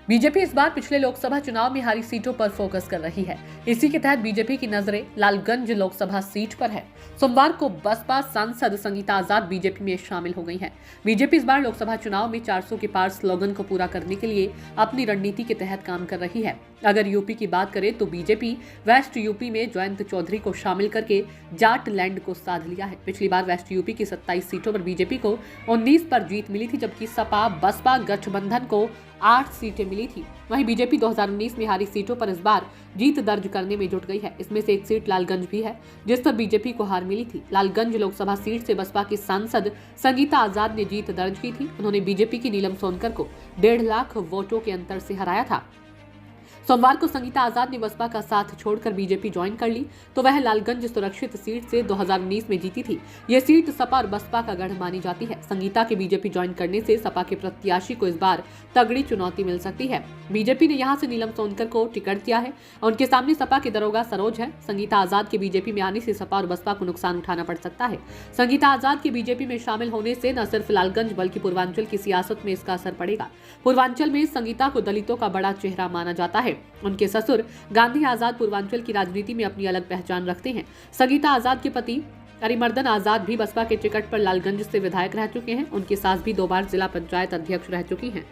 BJP इस बार पिछले लोकसभा चुनाव में हारी सीटों पर फोकस कर रही है। इसी के तहत बीजेपी की नजरें लालगंज लोकसभा सीट पर है। सोमवार को बसपा सांसद संगीता आजाद बीजेपी में शामिल हो गई हैं। बीजेपी इस बार लोकसभा चुनाव में 400 के पार स्लोगन को पूरा करने के लिए अपनी रणनीति के तहत काम कर रही है। अगर यूपी की बात करें तो बीजेपी वेस्ट यूपी में जयंत चौधरी को शामिल करके जाट लैंड को साध लिया है। पिछली बार वेस्ट यूपी की 27 सीटों पर बीजेपी को 19 पर जीत मिली थी, जबकि सपा बसपा गठबंधन को 8 सीटें मिली थी। वहीं बीजेपी 2019 में हारी सीटों पर इस बार जीत दर्ज करने में जुट गई है। इसमें से एक सीट लालगंज भी है, जिस पर बीजेपी को हार मिली थी। लालगंज लोकसभा सीट से बसपा की सांसद संगीता आजाद ने जीत दर्ज की थी। उन्होंने बीजेपी की नीलम सोनकर को 1.5 लाख वोटों के अंतर से हराया था। सोमवार को संगीता आजाद ने बसपा का साथ छोड़कर बीजेपी ज्वाइन कर ली, तो वह लालगंज सुरक्षित सीट से 2019 में जीती थी। यह सीट सपा और बसपा का गढ़ मानी जाती है। संगीता के बीजेपी ज्वाइन करने से सपा के प्रत्याशी को इस बार तगड़ी चुनौती मिल सकती है। बीजेपी ने यहां से नीलम सोनकर को टिकट दिया है। उनके सामने सपा के दरोगा सरोज है। संगीता आजाद के बीजेपी में आने से सपा और बसपा को नुकसान उठाना पड़ सकता है। संगीता आजाद के बीजेपी में शामिल होने से न सिर्फ लालगंज बल्कि पूर्वांचल की सियासत में इसका असर पड़ेगा। पूर्वांचल में संगीता को दलितों का बड़ा चेहरा माना जाता है। उनके ससुर गांधी आजाद पूर्वांचल की राजनीति में अपनी अलग पहचान रखते हैं। संगीता आजाद के पति अरिमर्दन आजाद भी बसपा के टिकट पर लालगंज से विधायक रह चुके हैं। उनकी सास भी 2 बार जिला पंचायत अध्यक्ष रह चुकी हैं।